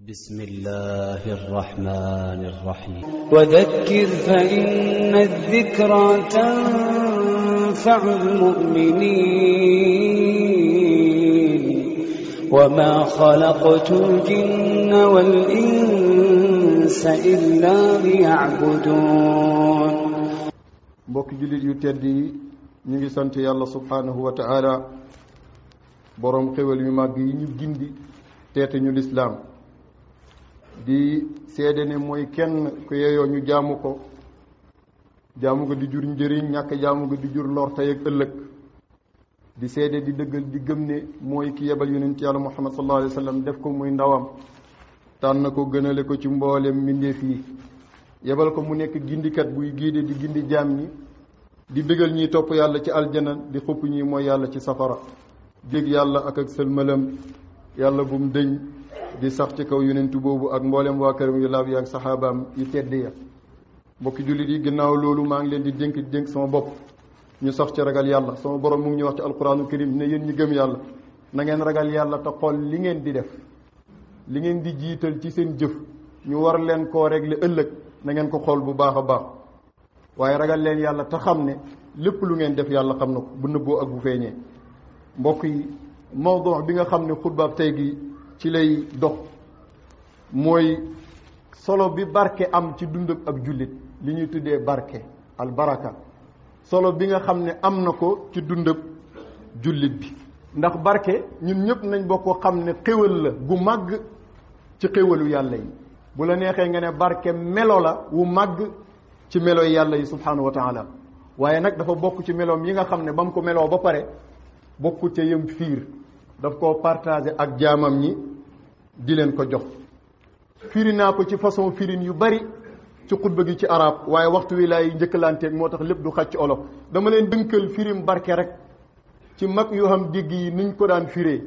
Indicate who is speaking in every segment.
Speaker 1: بسم الله الرحمن الرحيم
Speaker 2: وذكر فإن الذكرى تنفع المؤمنين وما خلقت الجن والإنس إلا ليعبدون
Speaker 3: mbokki jullit yu tedd yi ñu ngi sant yàlla subhanahu wa ta'ala borom xéwal yu màgg yi ñu gindi teete ñu lislaam di seede ne mooy kenn ku yeyoo ñu jaamu ko di jur njëriñ ñàkk jaamu ko di jur lor tey ak ëllëg di seede di dëggal di gëm ne mooy ki yebal yonent yàlla muhammad sallallahu alayhi wa sallam def ko muy ndawam tànn ko gënale ko ci mboolem mbindeef yi yebal ko mu nekk gindikat buy giide di gindi jaam ñi di bégal ñiy topp yàlla ci aljana di xupp ñi mooy yàlla ci safara dégg yàlla ak sëlmalam yàlla bum dëñ di sax ci kaw yonentu boobu ak mboolem waa këram yu laab yi ak saxaabaam yu tedd ya mbokki jullit yi ginnaaw loolu maa ngi leen di dénk sama bopp ñu sax ci ragal yàlla sama borom mu ngi ñu wax ci alquraanu karim ne yéen ñi gëm yàlla na ngeen ragal yàlla te xool li ngeen di def li ngeen di jiital ci seen jëf ñu war leen koo régler ëllëg na ngeen ko xool bu baax a baax waaye ragal leen yàlla te xam ne lépp lu ngeen def yàlla xam na ko bu nëbboo ak bu feeñee mbokk yi mawdu bi nga xam ne xutbaab tey gi ci lay dox mooy solo bi barke am ci dundam ab jullit li ñuy tuddee barke al baraka solo bi nga xam ne am na ko ci dundam jullit bi ndax barke ñun ñëpp nañ bokk xam ne xéwal la gu màgg ci xéwalu yàlla yi bu la neexee nga ne barke melo la wu màgg ci melo yàlla yi subhanahu wa taala waaye nag dafa bokk ci meloom yi nga xam ne ba mu ko meloo ba pare bokku ca yëm fiir daf koo partagé ak jaamam ñi di leen ko jox firi naa ko ci façon firin yu bari ci xutba gi ci arab waaye waxtu wi laay njëkkalanteeg moo tax lépp du xaj ci olof dama leen dënkal firim barke rek ci mag yu xam dégg yi niñ ko daan firee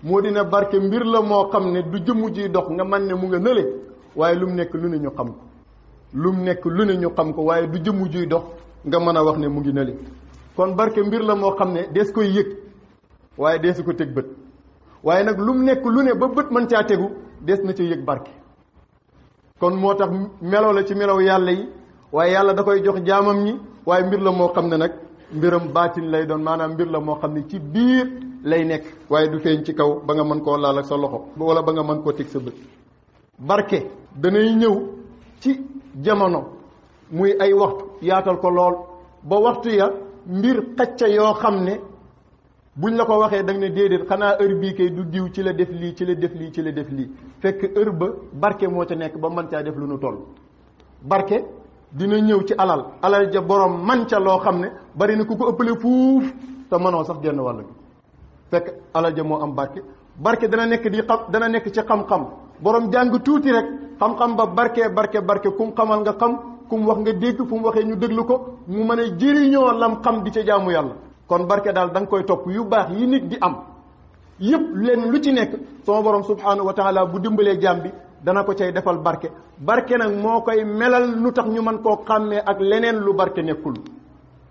Speaker 3: moo dina barke mbir la moo xam ne du jëmm ji dox nga man ne mu nga nële waaye lu mu nekk lu ne ñu xam ko lu mu nekk lu ne ñu xam ko waaye du jëmm jiy dox nga mën a wax ne mu ngi nële kon barke mbir la moo xam ne dees koy yëg waaye deesu ko teg bët waaye nag lu mu nekk lu ne ba bët mën caa tegu des na ca yëg barke kon moo tax melo la ci melow yàlla yi waaye yàlla da koy jox jaamam ñi waaye mbir la moo xam ne nag mbiram baatin lay doon maanaam mbir la moo xam ne ci biir lay nekk waaye du feeñ ci kaw ba nga mën koo laal ak sa loxo wala ba nga mën koo teg sa bët barke danay ñëw ci jamono muy ay waxtu yaatal ko lool ba waxtu ya mbir xacca yoo xam ne buñ la ko waxee da nga ne déedéet xanaa heure bii kay du diw ci la def lii ci la def lii ci la def lii fekk heure ba barke moo ca nekk ba mën caa def lu nu toll barke dina ñëw ci alal ja borom man ca loo xam ne bari na ku ko ëppale fuuf te mënoo sax genn wàll gi fekk alal ja moo am barke dana nekk dana nekk ci xam-xam borom jàng tuuti rek xam-xam ba barke kum xamal nga xam kum wax nga dégg fu mu waxee ñu déglu ko mu mën a jëriñoo lam xam di ca jaamu yàlla kon barke daal da nga koy topp yu baax yi nit di am yëpp leen lu ci nekk sama borom subhanahu wa taala bu dimbalee jaam bi dana ko cay defal barke nag moo koy melal lu tax ñu mën koo xàmmee ak leneen lu barke nekkul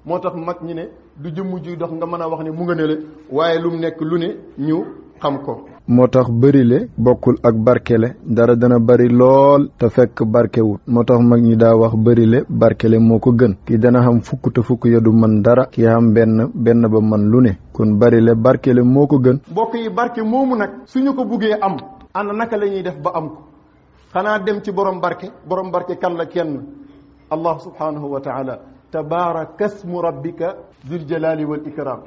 Speaker 3: moo tax mag ñi ne du jëmm juy dox nga mën a wax ne mu nga ne le waaye lu mu nekk lu ne ñu xam ko moo tax bërile bokkul ak barkele dara dana bari lool te fekk barkewut moo tax mag ñi daa wax bërile barkele moo ko gën kii dana xam fukk te fukk ya du man dara kii xam benn ba man lu ne kon bërile barkele moo ko gën mbokk yi barke moomu nag suñu ko buggee am ana naka la ñuy def ba am ko xanaa dem ci borom barke kan la kenn allah subhanahu wa taala tabaraka ismu rabbika dul jalali wal ikram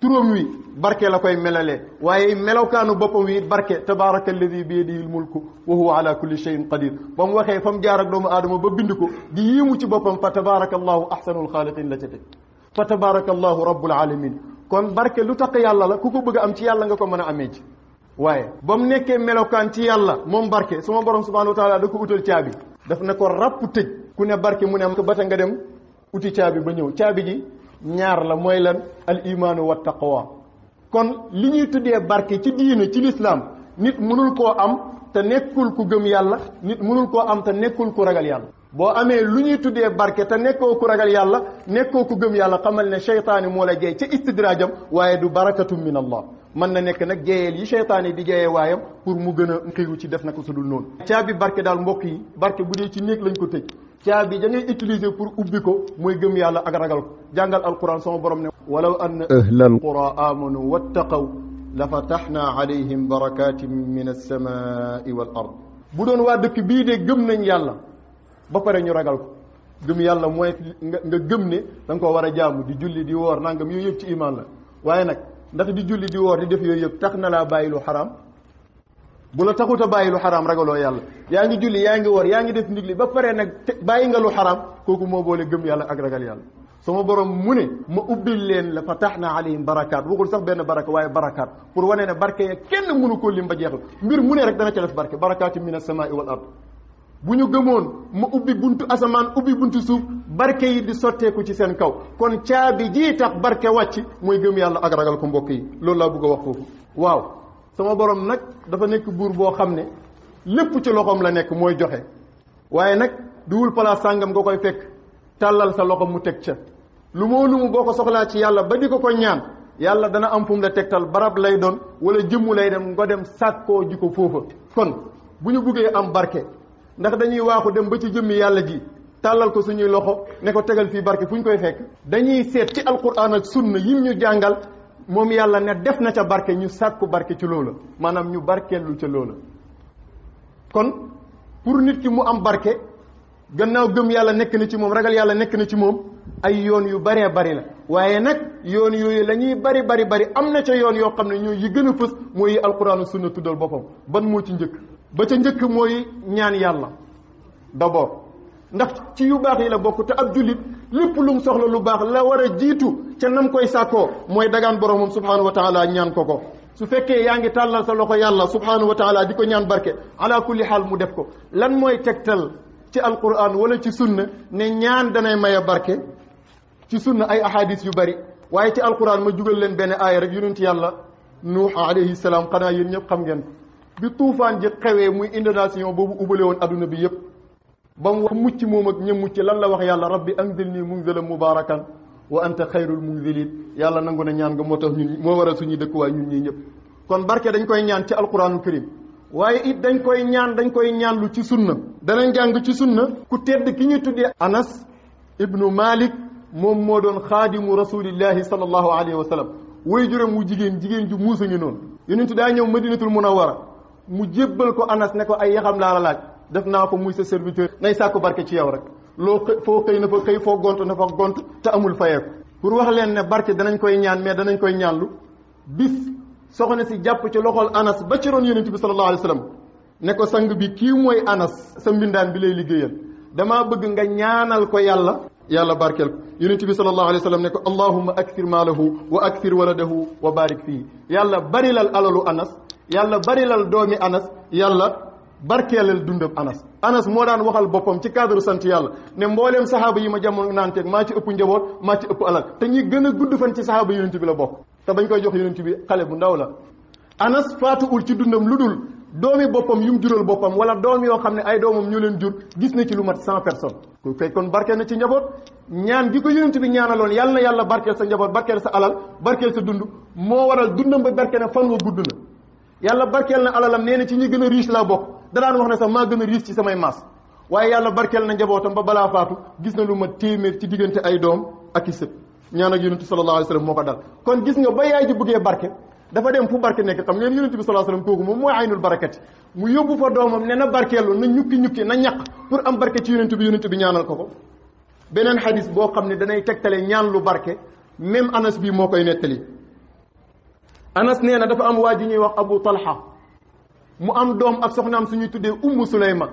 Speaker 3: turam wi barke la koy melalee waaye melawkaanu boppam wi barke tabaraka alladi bi yadihi l mulku wa huwa ala kulli shay'in qadir ba mu waxee fa mu jaar ak doomu aadama ba bind ko di yéemu ci boppam fa tabaraka allahu ahsanul xaaliqin la ca teg fa tabaraka allahu rabbul alamin kon barke lu tax yàlla la ku ko bëgg a am ci yàlla nga ko mën a amee ci waaye ba mu nekkee melawkaan ci yàlla moom barke sama borom subhanahu wa taala da ko utal caabi daf ne ko ràpp tëj ku ne barke mu ne ko bata nga dem uti caabi ba ñëw caabi ji ñaar la mooy lan al imaanu wa taqwa kon li ñuy tuddee barke ci diine ci lislaam nit mënul koo am te nekkul ku gëm yàlla nit mënul koo am te nekkul ku ragal yàlla boo amee lu ñuy tuddee barke te nekkoo ku ragal yàlla nekkoo ku gëm yàlla xamal ne seytaane moo la jey ca istidraajam waaye du barakatu min allah mën na nekk nag jeeyeel yi seytaane di jeeyee waayam pour mu gën a xiiru ci def na ko su dul noonu. caabi barke daal mbokk yi barke bu dee ci néeg lañ ko tëj caabi da ngay utiliser pour ubbi ko mooy gëm yàlla ak ragal ko jàngal alquran sama borom ne walaw anna ahlal qura amanu wattaqaw la fataxna alayhim barakatin min alsamai wal ard. bu doon waa dëkk bii de gëm nañ yàlla ba pare ñu ragal ko gëm yàlla mooy nga gëm ne da nga koo war a jaamu di julli di woor nangam yooyu yëpp ci iman la waaye nag ndax di julli di woor di def yooyu yëpp tax na laa bàyyi lu xaraam bu la taxut a bàyyi lu xaraam ragaloo yàlla yaa ngi julli yaa ngi woor yaa ngi def ndigli ba pare nag bàyyi nga lu xaraam kooku moo boole gëm yàlla ak ragal yàlla. sama borom mu ne ma ubbil leen la fataxna alayhim barakaat waxul sax benn baraka waaye barakaat pour wane ne barke ya kenn mënu koo lim ba jeexal mbir mu ne rek dana ca def barke barakaati min as-samaa'i wal ard. bu ñu gëmoon ma ubbi buntu asamaan ubbi buntu suuf barke yi di sotteeku ci seen kaw kon caabi jii tax barke wàcc mooy gëm yàlla ak ragal ko mbokk yi loolu laa bëgg a wax foofu. waaw sama borom nag dafa nekk buur boo xam ne lépp ci loxoom la nekk mooy joxe waaye nag duwul place sàngam nga koy fekk tàllal sa loxo mu teg ca lu mu boo ko soxlaa ci yàlla ba di ko ñaan yàlla dana am fu mu la tegtal barab lay doon wala jëmmu lay dem nga dem sàkkoo ji ko foofa. kon bu ñu buggee am barke ndax dañuy waaxu dem ba ci jëmmi yàlla ji tàllal ko suñuy loxo ne ko tegal fii barke fu ñu koy fekk dañuy seet ci alquran ak sunna yim ñu jàngal moom yàlla ne def na ca barke ñu sàkku barke ci loola maanaam ñu barkeelu ca loola. kon pour nit ki mu am barke gannaaw gëm yàlla nekk na ci moom ragal yàlla nekk na ci moom ay yoon yu baree bari la waaye nag yoon yooyu la ñuy bari am na ca yoon yoo xam ne ñooy yi gën a fës mooy yi alquran ak sunna tuddal boppam. ban moo ci njëkk ba ca njëkk mooy ñaan yàlla d'abord ndax ci yu baax yi la bokk te ab jullit lépp lu mu soxla lu baax la war a jiitu ca nam koy sàkkoo mooy dagaan boromam subhanahu wa taala ñaan ko su fekkee yaa ngi tàllal sa loxo yàlla subhanahu wa taala di ko ñaan barke ala kulli xaal mu def ko. lan mooy tegtal ci alquran wala ci sunna ne ñaan danay maye barke ci sunna ay ahadis yu bari waaye ci alquran ma jugal leen benn aaya rek yonent yàlla nuux alayhi salaam xanaa yéen ñëpp xam ngeen bi tuufaan ji xewee muy inondation boobu ubale woon adduna bi yëpp ba mu wax mucc moom ak ñëm mucc lan la wax yàlla rabbi anzilni munzalan mubarakan wa anta xayrul munzilin yàlla nangu na ñaan nga moo tax ñun moo waral suñuy dëkkuwaay ñun ñii ñëpp. kon barke dañ koy ñaan ci alquranul karim waaye it dañ koy ñaan lu ci sunna. danañ jàng ci sunna ku tedd ki ñuy tuddee Anas ibnu Malik moom moo doon xaadimu rasulillahi sallallahu alayhi wa sallam way juróom mu jigéen ju muusa ngi noonu yonentu daa ñëw madinatul munawwara mu jébbal ko Anas ne ko ay yaxam laa la laaj def naa ko muy sa serviteur nay sàkku barke ci yow rek loo foo xëy na fa xëy foo gont na fa gont te amul fayeeku pour wax leen ne barke danañ koy ñaan mais danañ koy ñaanlu bis soxna si jàpp ci loxol Anas ba ci roon yonent bi sallallahu alayhi wa sallam ne ko sang bi kii mooy Anas sa mbindaan bi lay liggéeyal damaa bëgg nga ñaanal ko yàlla barkeel ko yonent bi sallallahu alayhi wa sallam ne ko allahumma akthir maalahu wa akthir waladahu wa barik fii yàlla barilal alalu Anas yàlla barilal doomi Anas yàlla barkeelal dundam Anas moo daan waxal boppam ci cadre sant yàlla ne mbooleem saxaaba yi ma jamono naanteeg maa ci ëpp njaboot maa ci ëpp alal te ñi gën a gudd fan ci saxaaba yonent bi la bokk te bañ koy jox yonent bi xale bu ndaw la. Anas faatuwul ci dundam lu dul doomi boppam yu mu jural boppam wala doom yoo xam ne ay doomam ñu leen jur gis na ci lu mat 100 personnes ku fekk kon barkeel na ci njaboot ñaan gi ko yonent bi ñaanaloon yàlla na yàlla barkeel sa njaboot barkeel sa alal barkeel sa dund moo waral dundam ba barkeel na fan wa gudd na yàlla barkeel na alalam nee na ci ñi gën a riche laa bokk da daan wax ne sax maa gën a riche ci samay maas waaye yàlla barkeel na njabootam ba balaa faatu gis na lu ma téeméer ci diggante ay doom ak i sët ñaan ak yonent bi sallallahu alayhi wa sallam moo ko dal kon gis nga ba yaay ji bëggee barke dafa dem fu barke nekk xam ngeen yonent bi sallallahu alayhi wa sallam kooku moom mooy aynul barakati mu yóbbu fa doomam ne na barkeelu na ñukki na ñaq pour am barke ci yonent bi ñaanal ko beneen xadis boo xam ne danay tegtale ñaan lu barke même Anas bi moo koy nettali Anas nee na dafa am waa ji ñuy wax Abu Talha mu am doom ak soxnaam suñuy tuddee Ummu Sulayma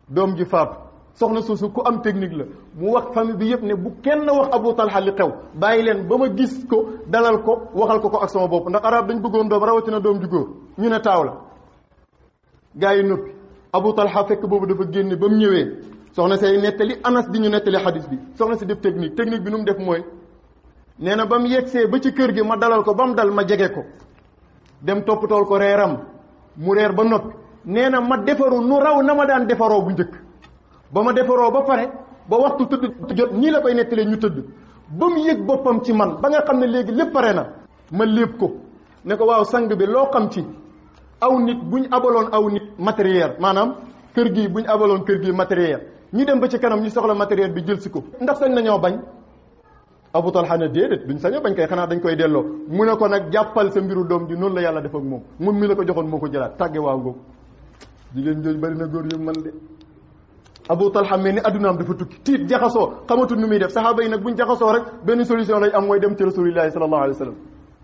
Speaker 3: doom ji faatu soxna suusu ku am technique la mu wax famille bi yëpp ne bu kenn wax Abu Talha li xew bàyyi leen ba ma gis ko dalal ko waxal ko ak sama bopp ndax arab dañ bëggoon doom rawatina doom ju góor ñu ne taaw la gaa yi noppi Abu Talha fekk boobu dafa génne ba mu ñëwee soxna say nettali Anas di ñu nettali xadis bi soxna si def technique bi nu mu def mooy nee na ba mu yegsee ba ci kër gi ma dalal ko ba mu dal ma jege ko dem toppatool ko reeram mu reer ba noppi nee na ma defaru nu raw na ma daan defaroo bu njëkk ba ma defaroo ba pare ba waxtu tëdd jot ñii la koy nettalee ñu tëdd ba mu yëg boppam ci man ba nga xam ne léegi lépp pare na ma lépp ko ne ko waaw sang bi loo xam ci aw nit buñ abaloon aw nit matériel maanaam kër gi buñ abaloon kër gi matériel ñu dem ba ci kanam ñu soxla matériel bi jël si ko ndax sañ nañoo bañ Abu Talha ne déedéet duñ sañoo bañ koy xanaa dañ koy delloo mu ne ko nag jàppal sa mbiru doom ji noonu la yàlla def ak moom mi la ko joxoon moo ko jëlaat tàgge waaw googu jigéen jooju bari na góor yu man de Abu Talha mel ni addunaam dafa tukki tiit jaxasoo xamatul nu muy def saxaaba yi nag buñ jaxasoo rek benn solution lañ am mooy dem ci rasulillahi sallallahu alayhi wa sallam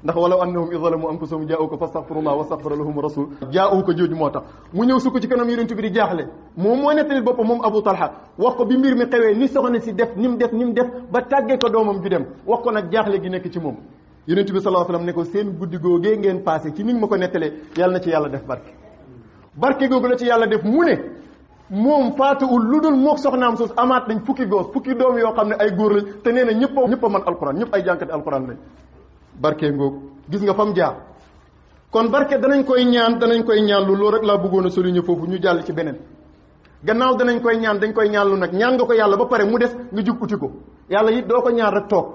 Speaker 3: ndax walaw annahum id zalamu anfusahum jaa'uka fastaghfirullah wastaghfara lahum rasul jaa'uka jooju moo tax mu ñëw sukk ci kanam yonent bi di jaaxle moom moo nettali boppam moom Abu Talha wax ko bi mbir mi xewee ni soxna si def ni mu def ba tàggee ko doomam ju dem wax ko nag jaaxle gi nekk ci moom yonent bi sallallahu alayhi wa sallam ne ko seen guddi googee ngeen passé ci ni nga ma ko nettalee yàlla na ci yàlla def barke googu la ci yàlla def mu ne moom faatuwul lu dul mook soxnaam sos amaat nañ fukki doom yoo xam ne ay góor lañ te nee na ñëpp a mën alquran ñëpp ay jànkati alquran lañ barke ngoog gis nga fam jaar kon barke danañ koy ñaan lu loolu rek laa bëggoon a souligner foofu ñu jàll ci beneen gannaaw dañ koy ñaan lu nag ñaan nga ko yàlla ba pare mu des nga jug uti ko yàlla it doo ko ñaan rek toog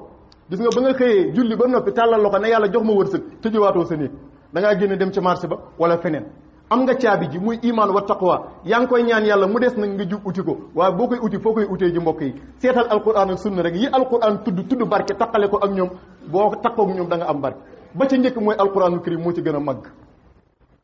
Speaker 3: gis nga ba nga xëyee julli ba noppi tàllal loxo ne yàlla jox ma wërsëg tëjuwaatoo sa néeg da ngaa génn dem ci marché ba wala feneen am nga caabi ji muy iman wa taqwa yaa ngi koy ñaan yàlla mu des nag nga jug uti ko waaye boo koy uti foo koy utee ji mbokk yi seetal alquran ak sunna rek yi alquran tudd barke taqale ko ak ñoom boo taqoog ñoom da nga am barke ba ca njëkk mooy alquranul karim moo ci gën a màgg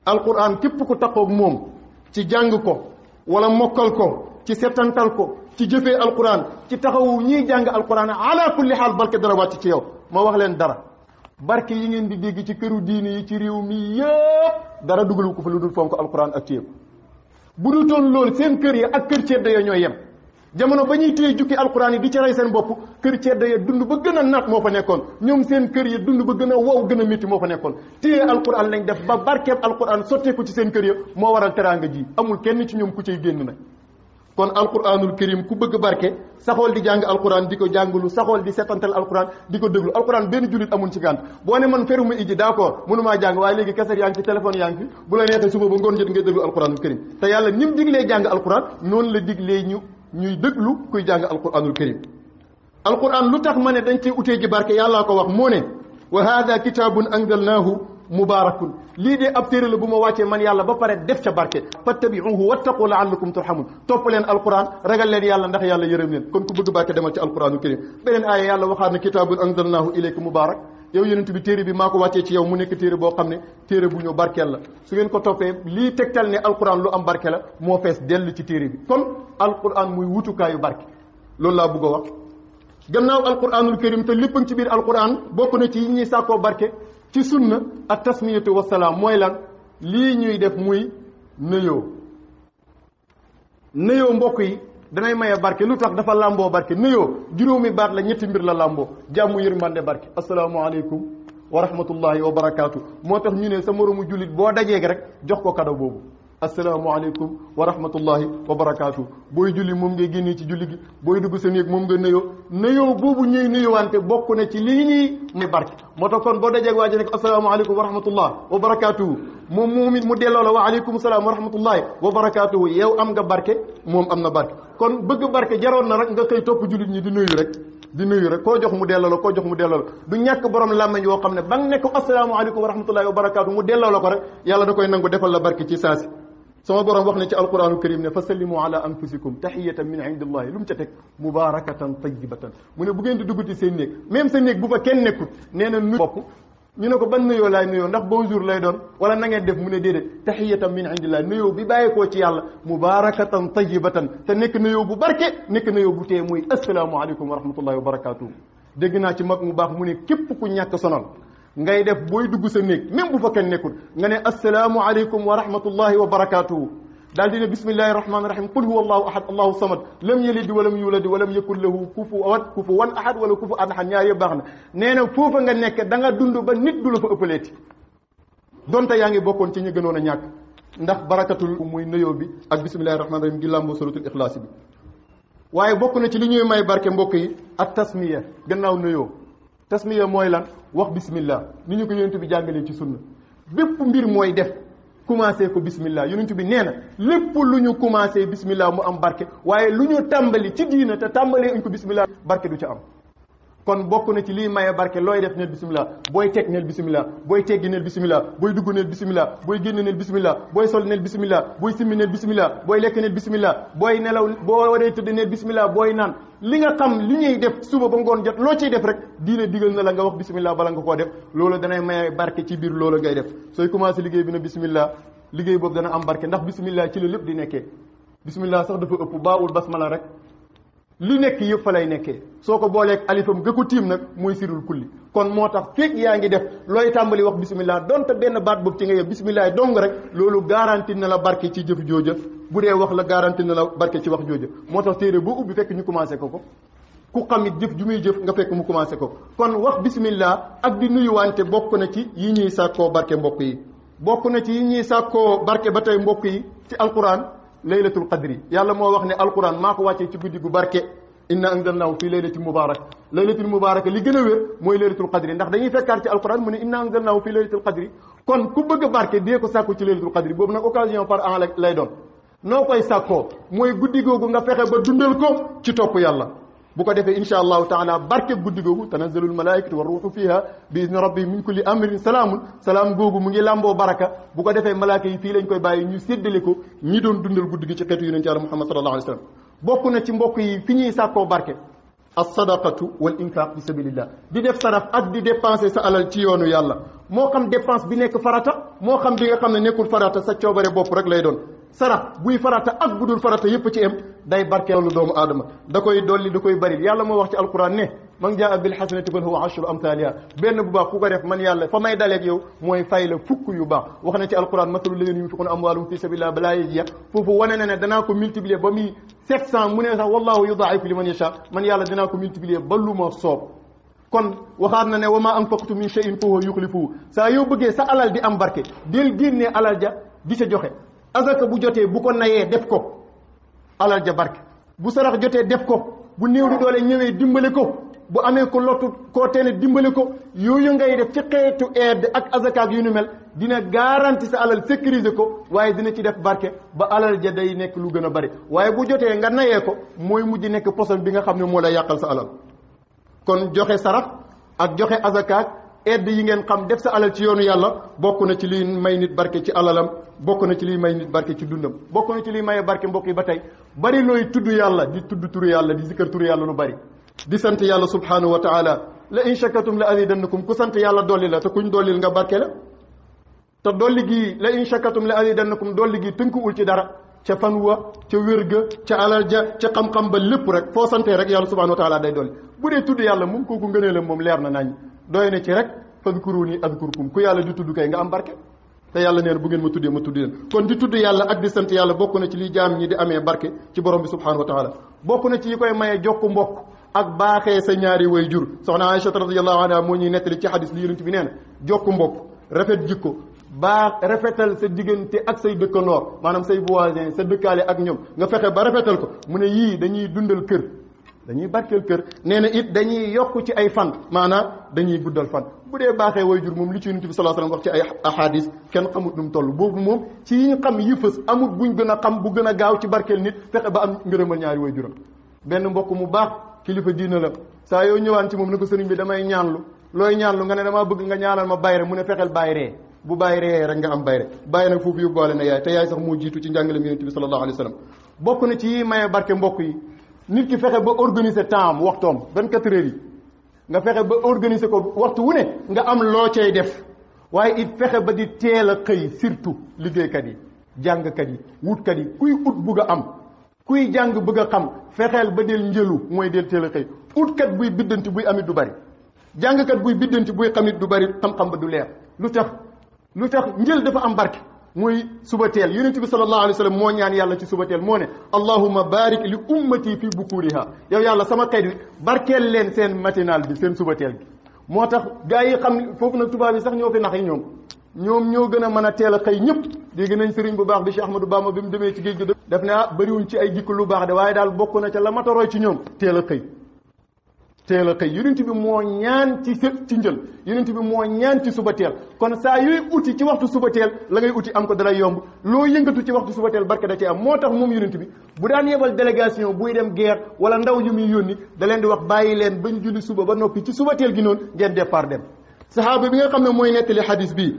Speaker 3: alquran képp ku taqoog moom ci jàng ko wala mokkal ko ci setantal ko ci jëfee alquran ci taxawu ñiy jàng alquran ala kulli xaal barke dara wàcc ci yow ma wax leen dara barke yi ngeen di dégg ci këru diini yi ci réew mi yëpp dara dugalu ko fa lu dul fonk alquran ak téye bu dul toon loolu seen kër yi ak kër ceddo ya ñooy yem jamono ba ñuy téye jukki alquran yi di ci rey seen bopp kër ceddo ya dund ba gën a naat moo fa nekkoon ñoom seen kër yi dund ba gën a wow gën a métti moo fa nekkoon téye alquran lañ def ba barkeeb alquran sotteeku ci seen kër ya moo waral teraanga ji amul kenn ci ñoom ku cay génn nag kon alquranul karim ku bëgg barke saxool di jàng alquran di ko jàngulu saxool di setantal alquran di ko déglu alquran benn jullit amul ci gànt boo ne man feruma iji d'accord mënumaa jàng waaye léegi kaset yaa ngi ci téléphone yaa ngi fi bu la neexee suba ba ngoon jot ngay déglu alquranul karim te yàlla ni mu diglee jàng alquran noonu la diglee ñuy déglu kuy jàng alquranul karim alquran lu tax ma ne dañ cee utee ji barke yàllaa ko wax moo ne wa hada kitabun anzalnahu mubarakun lii de ab téere la bu ma wàccee man yàlla ba pare def ca barke fattabi'uhu wattaqu la'allakum turhamun topp leen alquran ragal leen yàlla ndax yàlla yërëm leen kon ku bëgg barke demal ci alquranul karim beneen aaya yàlla waxaat ne kitabun anzalnahu ilayka mubarak yow yonent bi téere bi maa ko wàccee ci yow mu nekk téere boo xam ne téere bu ñu barkeel la su ngeen ko toppee lii tegtal ne alquran lu am barke la moo fees dell ci téere bi kon alquran muy wutukaayu barke loolu laa bëgg a wax gannaaw alquranul karim te lépp ci biir alquran bokk na ci yi ñuy sàkkoo barke ci sunna ak tasmiyatu wasalaam mooy lan lii ñuy def muy nuyoo mbokk yi danay maye barke lu tax dafa làmboo barke nuyoo juróomi baat la ñetti mbir la làmboo jàmm yërmande barke asalaamaaleykum wa rahmatullahi wa barakaatu moo tax ñu ne sa moromu jullit boo dajeeg rek jox ko kado boobu asalaamaaleykum wa rahmatullahi wa barakaatu booy julli moom ngay génnee ci julli gi booy dugg sa néeg moom nga nuyoo boobu ñuy nuyuwante bokk na ci lii ñuy muy barke moo tax kon boo dajeeg waa ji nekk asalaamaaleykum wa rahmatullah wa barakaatu moom it mu delloo la wa aleykum salaam wa rahmatullahi wa barakaatu yow am nga barke moom am na barke kon bëgg barke jaroon na rek nga koy topp jullit ñi di nuyu rek koo jox mu delloo la du ñàkk borom làmmeñ yoo xam ne ba nga nekk asalaamaaleykum wa rahmatullahi wa barakaatu mu delloo la ko rek yàlla da koy nangu defal la barke ci saasi sama borom wax ne ci alquranul karim ne fa sallimu ala anfusikum tahiyatan min indillahi lu mu ca teg mubarakatan tayyibatan mu ne bu ngeen di dugg ci seen néeg même sa néeg bu fa kenn nekkut nee na nu bopp ñu ne ko ban nuyoo laay nuyoo ndax bonjour lay doon wala na ngeen def mu ne déedéet tahiyatan min indillahi nuyoo bi bàyyeekoo ci yàlla mubarakatan tayyibatan te nekk nuyoo bu barke nekk nuyoo bu tee muy assalaamu aleykum wa rahmatullahi wa barakatuh dégg naa ci mag mu baax mu ne képp ku ñàkk sonal ngay def booy dugg sa néeg même bu fa kenn nekkul nga ne assalaamu aleykum wa rahmatullahi wa barakatuhu daal di ne bismillahi rahmani rahim qul huwa allahu ahad allahu samad lam yalid walam yulad walam yakun lahu kufuwan ahad wala kufuwan ahad ñaar yëpp baax na nee na foofa nga nekk da nga dund ba nit du la fa ëppaleeti donte yaa ngi bokkoon ci ñu gënoon a ñàkk ndax barakatul muy nuyoo bi ak bismillahi rahmani rahim gi làmboo suratul ixlaas bi waaye bokk na ci li ñuy may barke mbokk yi ak tasmiya gannaaw nuyoo tasmiya mooy lan wax bismillah ni ñu ko yonent bi jàngalee ci sunna bépp mbir mooy def commencé ko bismillah yonent bi nee na lépp lu ñu commencé bismillah mu am barke waaye lu ñu tàmbali ci diina te tàmbalee uñ ko bismillah barke du ca am kon bokk na ci lii maye barke looy def neel bismillah booy teg neel bismillah booy teggi neel bismillah booy dugg neel bismillah booy génn neel bismillah booy sol neel bismillah booy simmi neel bismillah booy lekk neel bismillah booy nelaw boo waree tëdd neel bismillah booy naan li nga xam li ñuy def suba ba ngoon jot loo ciy def rek diine digal na la nga wax bismillah bala nga koo def loolu danay maye barke ci biir loolu ngay def sooy commencé liggéey bi na bismillah liggéey boobu dana am barke ndax bismillah ci la lépp di nekkee bismillah sax dafa ëpp baawul basmala rek li nekk yëpp fa lay nekkee soo ko booleeg alifam nga ko tiim nag mooy sirul kulli kon moo tax fekk yaa ngi def looy tàmbali wax bismillah donte benn baat boobu ci nga yëpp bismillah dong rek loolu garanti na la barke ci jëf jooja bu dee wax la garanti na la barke ci wax jooja moo tax téere boo ubbi fekk ñu commencé ko ku xamit jëf ju muy jëf nga fekk mu commencé ko kon wax bismillah ak di nuyuwante bokk na ci yi ñuy sàkkoo barke mbokk yi bokk na ci yi ñuy sàkkoo barke ba tey mbokk yi ci alquran laylatul qadri yàlla moo wax ne alquran maa ko wàccee ci guddi gu barke inna anzalnahu fi laylatin mubarak laylatul mubaraka li gën a wér mooy laylatul qadri ndax dañuy fekkaat ci alquran mu ne inna anzalnahu fi laylatul qadri kon ku bëgg a barke dee ko sàkku ci laylatul qadri boobu nag occasion par an lay doon noo koy sàkkoo mooy guddi googu nga fexe ba dundal ko ci topp yàlla bu ko defee insha allahu taala barke guddi googu tanazzalul malaikatu wa ruuhu fiha bi izni rabbihim min kulli amrin salaamun salaam googu mu ngi làmboo baraka bu ko defee malaaka yi fii lañ koy bàyyi ñu séddale ko ñi doon dundal guddi gi ci xeetu yonent yàlla muhammad sallallahu alayhi wa sallam bokk na ci mbokk yi fi ñuy sàkkoo barke as-sadaqatu wal infaq fi sabilillah di def saraf ak di dépenser sa alal ci yoonu yàlla moo xam dépense bi nekk farata moo xam bi nga xam ne nekkul farata sa coobare bopp rek lay doon sarax buy farata ak budul farata yépp ci em day barkeelu doomu aadama da koy dolli da koy bari yàlla moo wax ci alquran ne man jaa bil hasanati fa huwa ashru amthaliha benn bu baax ku ko def man yàlla fa may daleeg yow mooy fay la fukk yu baax wax na ci alquran masalu ladina yunfiquna amwaalahum fi sabilillah balaa yejiya foofu wane na ne danaa ko multiplier ba muy 700 mu ne sax wallahu yudaa'ifu liman yasha man yàlla dinaa ko multiplier ba lu ma soob kon waxaat na ne wa ma anfaqtum min shay'in fa huwa yukhlifuhu saa yoo bëggee sa alal di am barke del génnee alal ja di sa joxe azaka bu jotee bu ko nayee def ko alal ja barke bu sarax jotee def ko bu néew di doole ñëwee dimbale ko bu amee ko lottu koo teene dimbale ko yooyu ngay def ci xeetu aide ak azaka ak yu nu mel dina garanti sa alal sécuriser ko waaye dina ci def barke ba alal ja day nekk lu gën a bari waaye bu jotee nga nayee ko mooy mujj nekk poson bi nga xam ne moo lay yàqal sa alal kon joxe sarax ak joxe azaka ak aide yi ngeen xam def sa alal ci yoonu yàlla bokk na ci liy may nit barke ci alalam bokk na ci liy may nit barke ci dundam bokk na ci liy maye barke mbokk yi ba tey bari looy tudd yàlla di tudd turu yàlla di zikkar turu yàlla lu bari di sant yàlla subhanahu wa taala la in shakartum la azidannakum ku sant yàlla dolli la te kuñ dollil nga barke la te dolli gi la in shakartum la azidannakum dolli gi tënkuwul ci dara ca fan wa ca wér ga ca alal ja ca xam-xam ba lépp rek foo santee rek yàlla subhanahu wa taala day dolli bu dee tudd yàlla moom kooku ngënee la moom leer na nañ doy na ci rek fadkuruni adkurkum ku yàlla di tudd kay nga am barke te yàlla neen bu ngeen ma tuddee ma tudd leen kon di tudd yàlla ak di sant yàlla bokk na ci li jaam ñi di amee barke ci borom bi subhanahu wa taala bokk na ci yi koy maye jokku mbokk ak baaxee sa ñaari way jur soxna Aïcha radiyallahu anha moo ñuy nettali ci xadis li yonent bi nee na jokku mbokk rafet jikko baax rafetal sa diggante ak say dëkkandoor maanaam say voisin sa dëkkaale ak ñoom nga fexe ba rafetal ko mu ne yii dañuy dundal kër dañuy barkeel kër nee na it dañuy yokk ci ay fan maanaam dañuy guddal fan bu dee baaxee way jur moom li ci yonent bi sallallahu alayhi wasallam wax ci ay ahadis kenn xamut nu mu toll boobu moom ci yi ñu xam yi fës amut buñ gën a xam bu gën a gaaw ci barkeel nit fexe ba am ngërëmal ñaari way juram benn mbokk mu baax kilifa diina la saa yoo ñëwaan ci moom ne ko sëriñ bi damay ñaanlu looy ñaanlu nga ne damaa bëgg nga ñaanal ma bayre mu ne fexeel bàyyi ree bu bàyyi ree rek nga am bayre bàyyi nag foofu yóbbuwaale na yaay te yaay sax moo jiitu ci njàngale mi yonent bi sallallahu alayhi wasallam bokk na ci yi maye barke mbokk yi nit ki fexe ba organiser temps am waxtoom 24 heures yi nga fexe ba organiser ko waxtu wu ne nga am loo cay def waaye it fexe ba di teel a xëy surtout liggéeykat yi jàngkat yi wutkat yi kuy ut bugg a am kuy jàng bëgg a xam fexeel ba del njëlu mooy del teel a xëy utkat buy biddanti buy amit du bari jàngkat buy biddanti buy xamit du bari xam-xam ba du leer lu tax njël dafa am barke muy suba teel yonent bi sallallahu alayhi wa sallam moo ñaan yàlla ci suba teel moo ne allahumma barik li ummati fi bukuriha yow yàlla sama xeet wi barkeel leen seen matinal bi seen suba teel bi moo tax gars yi xam foofu nag tubaab yi sax ñoo fi nax yi ñoom ñoo gën a mën a teel a xëy ñëpp dégg nañ sëriñ bu baax bi Cheikh Ahmadou Bamba bi mu demee ci géej gi def ne bëriwuñ ci ay jikko lu baax de waaye daal bokk na ca la matoroy ci ñoom teel a xëy teel a xëy yonent bi moo ñaan ci njël yonent bi moo ñaan ci suba teel kon saa yooyu uti ci waxtu suba teel la ngay uti am ko dara yomb loo yëngatu ci waxtu suba teel barke da ci am moo tax moom yonent bi bu daan yebal délégation buy dem guerre wala ndaw yu muy yónni da leen di wax bàyyi leen bañ julli suba ba noppi ci suba teel gi noonu ngeen départ dem sahaaba bi nga xam ne mooy nettali hadis bii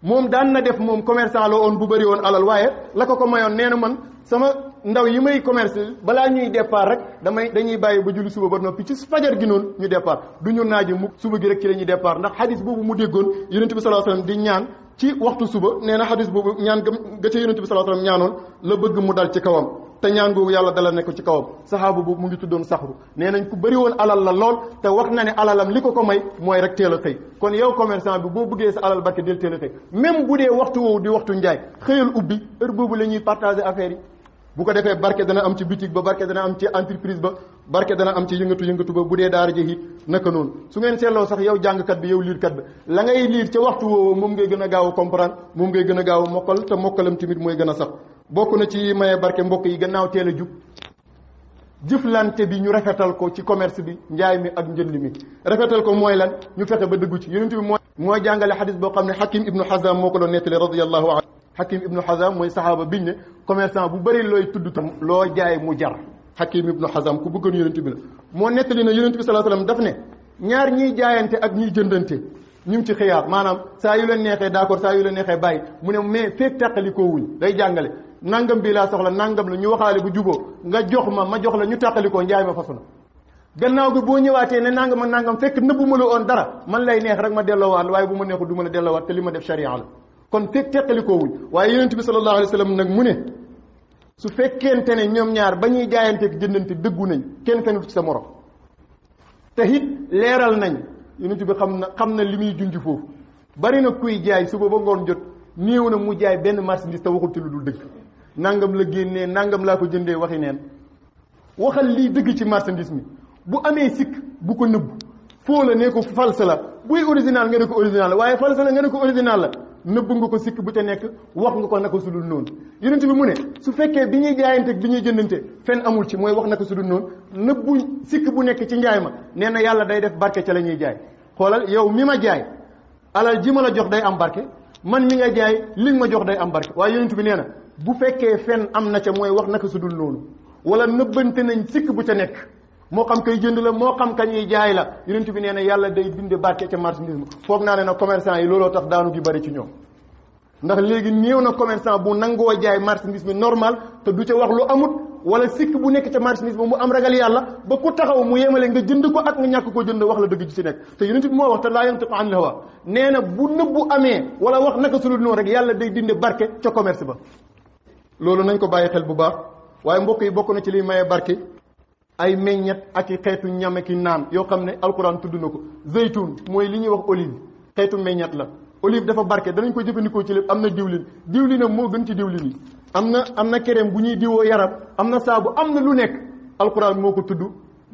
Speaker 3: moom daan na def moom commerçant la woon bu bëri woon alal waaye la ko mayoon nee na man sama ndaw yi may commerce balaa ñuy départ rek dañuy bàyyi ba julli suba ba noppi ci fajar gi noonu ñu départ du ñu naaji mukk suba gi rek ci la ñuy départ ndax hadis boobu mu déggoon yonent bi sallallahu alayhi wasallam di ñaan ci waxtu suba nee na hadis boobu ñaan ga ca yonent bi sallallahu alayhi wasallam ñaanoon la bëgg mu dal ci kawam te ñaan googu yàlla dala ne ko ci kawam sahaaba boobu mu ngi tuddoon saxru nee nañ ku bëri woon alal la lool te wax na ne alalam li ko may mooy rek teel a xëy kon yow commerçant bi boo bëggee sa alal barke del teel a xëy même bu dee waxtu woowu di waxtu njaay xëyal ubbi heure boobu la ñuy partager affaire yi bu ko defee barke dana am ci boutique ba barke dana am ci entreprise ba barke dana am ci yëngatu ba bu dee daara ji it naka noonu su ngeen seetloo sax yow jàngkat bi yow liirkat bi la ngay liir ca waxtu woowu moom ngay gën a gaaw a comprendre moom ngay gën a gaaw a mokkal te mokkalam tamit mooy gën a sax bokk na ci maye barke mbokk yi gannaaw teel a jub jëflante bi ñu rafetal ko ci commerce bi njaay mi ak njënd mi rafetal ko mooy lan ñu fexe ba dëggu ci yonent bi mooy jàngale xadis boo xam ne Hakim ibnu Hazam moo ko doon nettali radiyallahu anhu Hakim ibnu Hazam mooy saxaaba biñ ne commerçant bu bëri looy tudd tam loo jaay mu jar Hakim ibnu Hazam ku bëggoon yonent bi la moo nettali ne yonent bi sallallahu alayhi wasallam daf ne ñaar ñiy jaayante ak ñiy jëndante ñu ngi ci xiyaar maanaam saa yu leen neexee d'accord saa yu leen neexee bàyyi mu ne mais feek tàqalikoo wuñ day jàngale nangam bi laa soxla nangam la ñu waxaale bu juboo nga jox ma jox la ñu tàqalikoo njaay ma fasu na gannaaw gi boo ñëwaatee ne nangam ak nangam fekk nëbbu ma la woon dara man lay neex rek ma delloowaat waaye bu ma neexul du ma la delloowaat te li ma def sharia la kon fekk teqalikoo wuñ waaye yonent bi sallallahu alayhi wa sallam nag mu ne su fekkente ne ñoom ñaar ba ñuy jaayanteeg jëndante dëggu nañ kenn fenut ci sa morom te it leeral nañ yonent bi xam na li muy junj foofu bari na kuy jaay suba ba ngoon jot néew na mu jaay benn marchandise te waxul ci lu dul dëgg nangam la génnee nangam laa ko jëndee waxi neen waxal lii dëgg ci marchandise mi bu amee sikk bu ko nëbbu foo la ne ko false la buy original nga ne ko original la waaye false la nga ne ko original la nëbb nga ko sikk bu ca nekk wax nga ko naka sudul noonu yonent bi mu ne su fekkee bi ñuy jaayante bi ñuy jëndante fen amul ci mooy wax naka sudul noonu nëbbu sikk bu nekk ci njaay ma nee na yàlla day def barke ca la ñuy jaay xoolal yow mi ma jaay alal ji ma la jox day am barke man mi nga jaay li ma jox day am barke waaye yonent bi nee na bu fekkee fen am na ca mooy wax naka sudul noonu wala nëbbante nañ sikk bu ca nekk moo xam kay jënd la moo xam kañuy jaay la yonent bi nee na yàlla day binde barke ca marchandise foog naa ne nag commerçant yi looloo tax daanu gi bari ci ñoom ndax léegi néew na commerçant bu nangoo jaay marchandise bi normal te du ca wax lu amut wala sikk bu nekk ca marchandise bi mu am ragal yàlla ba ku taxaw mu yemale nga jënd ko ak nga ñàkk ko jënd wax la dëgg ci si nekk te yonent bi moo wax te laa yantiqu anil hawa nee na bu nëbbu amee wala wax naka sulul noonu rek yàlla day dinde barke ca commerce ba loolu nañ ko bàyyi xel bu baax waaye mbokk yi bokk na ci liy maye barke ay meññet ak i xeetu ñame ki naan yoo xam ne alquran tudd na ko zeytun mooy li ñuy wax olive xeetu meññet la olive dafa barke danañ ko jëfandikoo ci lépp am na diwlinam moo gën ci diwlin yi am na crème bu ñuy diwoo yaram am na saabu am na lu nekk alquran moo ko tudd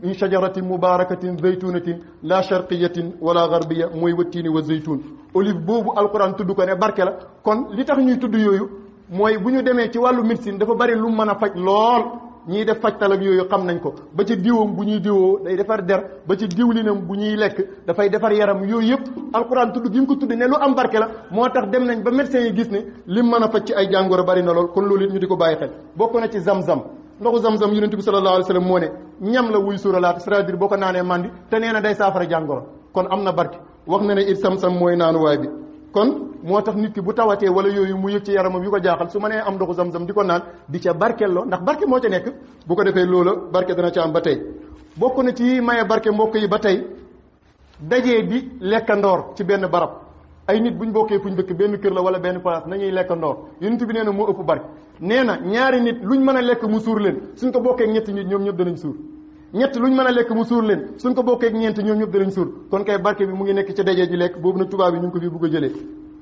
Speaker 3: min shajaratin mubarakatin zeytunatin la sharqiyatin wala garbiya mooy wattiini wa zeytun olive boobu alquran tudd ko ne barke la kon li tax ñuy tudd yooyu mooy bu ñu demee ci wàllu médecine dafa bari lu mën a faj lool ñiy def fajtal ak yooyu xam nañ ko ba ci diwam bu ñuy diwoo day defar der ba ci diwlinam bu ñuy lekk dafay defar yaram yooyu yëpp alquran tudd gi mu ko tudd ne lu am barke la moo tax dem nañ ba médecins yi gis ne lim mën a faj ci ay jàngoro bari na lool kon loolu it ñu di ko bàyyi xel bokk na ci zam-zam ndoxu zam-zam yonent bi sallallahu alayhi wa sallam moo ne ñam la wuy suralaat c'est-à-dire boo ko naanee mandi te nee na day saafara jàngoro kon am na barke wax na ne it sam-sam mooy naanuwaay bi kon moo tax nit ki bu tawatee wala yooyu mu yëg ci yaramam yu ko jaaxal su ma nee am ndoxu zam-zam di ko naan di ca barkeelloo ndax barke moo ca nekk bu ko defee loola barke dana ca am ba tey bokk na ci maye barke mbokk yi ba tey dajee di lekkandoor ci benn barab ay nit buñ bokkee fuñ dëkk benn kër la wala benn place nañuy lekkandoor yonent bi nee na moo ëpp barke nee na ñaari nit luñ mën a lekk mu suur leen suñ ko bokkee ñetti nit ñoom ñëpp danañ suur ñett luñ mën a lekk mu suur leen suñ ko bokkee ñeent ñoom ñëpp danañ suur kon kay barke bi mu ngi nekk ca dajee ji lekk boobu nag tubaab yi ñu ngi ko fi bugg a jëlee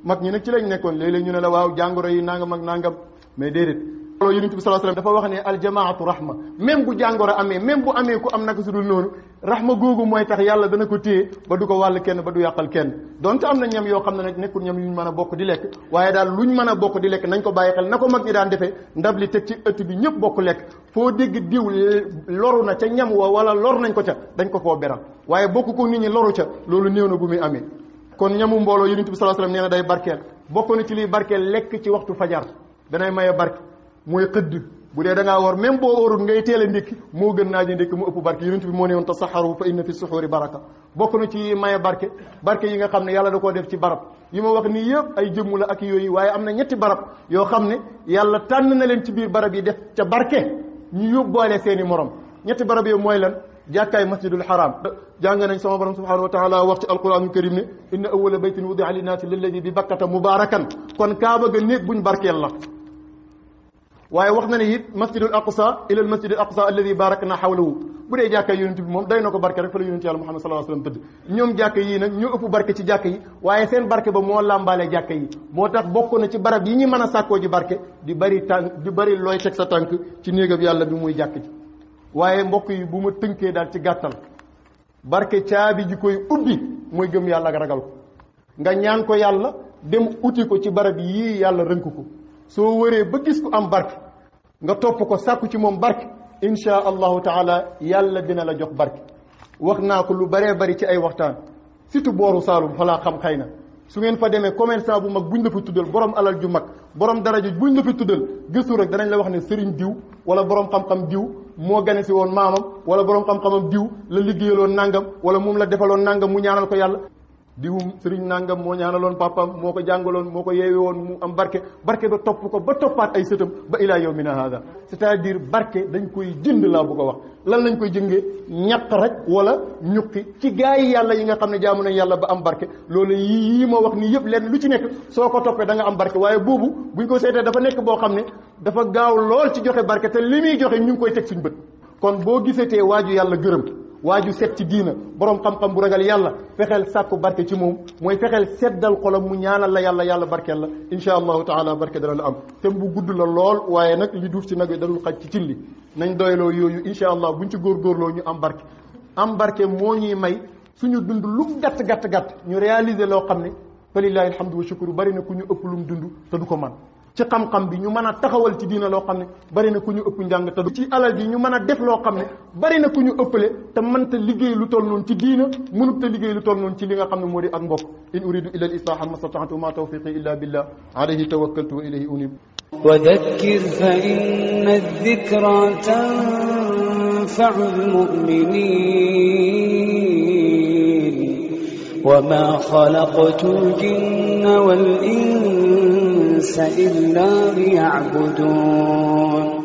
Speaker 3: mag ñi nag ci lañ nekkoon léeg-léeg ñu ne la waaw jàngoro yi nangam ak nangam mais déedéet loolu yonent bi sallallahu alayhi wasallam dafa wax ne aljamaatu rahma même bu jàngoro amee même bu amee ku am naka su dul noonu rahma googu mooy tax yàlla dana ko téye ba du ko wàll kenn ba du yàqal kenn donte am na ñam yoo xam ne nag nekkul ñam yuñ mën a bokk di lekk waaye daal luñ mën a bokk di lekk nañ ko bàyyi xel na ko mag ñi daan defee ndab li teg ci ëtt bi ñëpp bokk lekk foo dégg diw loru na ca ñam wa wala lor nañ ko ca dañ ko koo beral waaye bokk ko nit ñi loru ca loolu néew na bu muy amee kon ñamu mbooloo yonent bi sallallahu alayhi wasallam nee na day barkeel bokk na ci liy barkeel lekk ci waxtu fajar danay maye barke mooy xëdd bu dee da ngaa war même boo óorul ngay teel a ndékki moo gën naa ji ndékki mu ëpp barke yonent bi moo ne woon tasaxaru fa inna fi suxuuri baraka bokk na ci maye barke yi nga xam ne yàlla da koo def ci barab yi ma wax nii yëpp ay jëmm la ak yooyu waaye am na ñetti barab yoo xam ne yàlla tànn na leen ci biir barab yi def ca barke ñu yóbbaale seeni morom ñetti barab yooyu mooy lan jàkkaay masjidul haram jàng nañ sama borom subhanahu wa taala wax ci alquranul karim ne inna awwala baytin wudi'a linnaasi lalladi bi bakkata mubarakan kon kaaba ga néeg buñ barkeel la waaye wax na ne it masjidul aqsa ila al masjidil aqsa alladi barakna hawlahu bu dee jàkka yonent bi moom day na ko barke rek fa la yonent yàlla Muhammad sallallahu alayhi wasallam tëdd ñoom jàkka yii nag ñoo ëpp barke ci jàkka yi waaye seen barke ba moo làmbaale jàkka yi moo tax bokk na ci barab yi ñi mën a sàkkoo ji barke di bari looy teg sa tànk ci néegam yàlla bi muy jàkk ji waaye mbokk yi bu ma tënkee daal ci gàttal barke caabi ji koy ubbi mooy gëm yàlla ak ragal ko nga ñaan ko yàlla dem uti ko ci barab yii yàlla rënk ko soo wëree ba gis ko am barke nga topp ko sàkku ci moom barke insha allahu taala yàlla dina la jox barke wax naa ko lu baree bari ci ay waxtaan surtout booru Saalum falaa xam xëy na su ngeen fa demee commerçant bu mag buñ la fi tuddal borom alal ju mag borom daraja buñ la fi tuddal gëstu rek danañ la wax ne sëriñ diw wala borom xam-xam diw moo gane si woon maamam wala borom xam-xamam diw la liggéeyaloon nangam wala moom la defaloon nangam mu ñaanal ko yàlla diwum sëriñ nangam moo ñaanaloon papam moo ko jàngaloon moo ko yeewe woon mu am barke barke ba topp ko ba toppaat ay sëtam ba ilaa yawmina hada c'est-à-dire barke dañ koy jënd laa bëgg a wax lan lañ koy jëngee ñaq rek wala ñuqi ci gaa yi yàlla yi nga xam ne jaamu nañ yàlla ba am barke loolu yii ma wax nii yëpp lenn lu ci nekk soo ko toppee da nga am barke waaye boobu buñ ko seetee dafa nekk boo xam ne dafa gaaw lool ci joxe barke te li muy joxe ñu ngi koy teg suñ bët kon boo gisatee waaju yàlla gërëm waaju set ci diina borom xam-xam bu ragal yàlla fexeel sàkku barke ci moom mooy fexeel seddal xolam mu ñaanal la yàlla barkeel la insha allahu taala barke dana la am te bu gudd la lool waaye nag li duuf ci nag yi dadul xaj ci cilli nañ doyloo yooyu insha allah buñ ci góorgóorloo ñu am barke moo ñuy may suñu dund lu gàtt ñu réaliser loo xam ne fa lillahi alhamdu wa shukru bari na ku ñu ëpp lu mu dund te du ko man ci xam-xam bi ñu mën a taxawal ci diina loo xam ne bari na ku ñu ëpp njàng te ci alal ji ñu mën a def loo xam ne bari na ku ñu ëppale te mënta liggéey lu toll noonu ci diina mënut te liggéey lu toll noonu ci li nga xam ne moo di ak mbokk in uridu illa al islaha ma stata'tu ma tawfiqi illa billah alayhi tawakkaltu wa ilayhi unib
Speaker 2: وذكر فإن الذكرى تنفع المؤمنين وما خلقت الجن والإنس إلا ليعبدون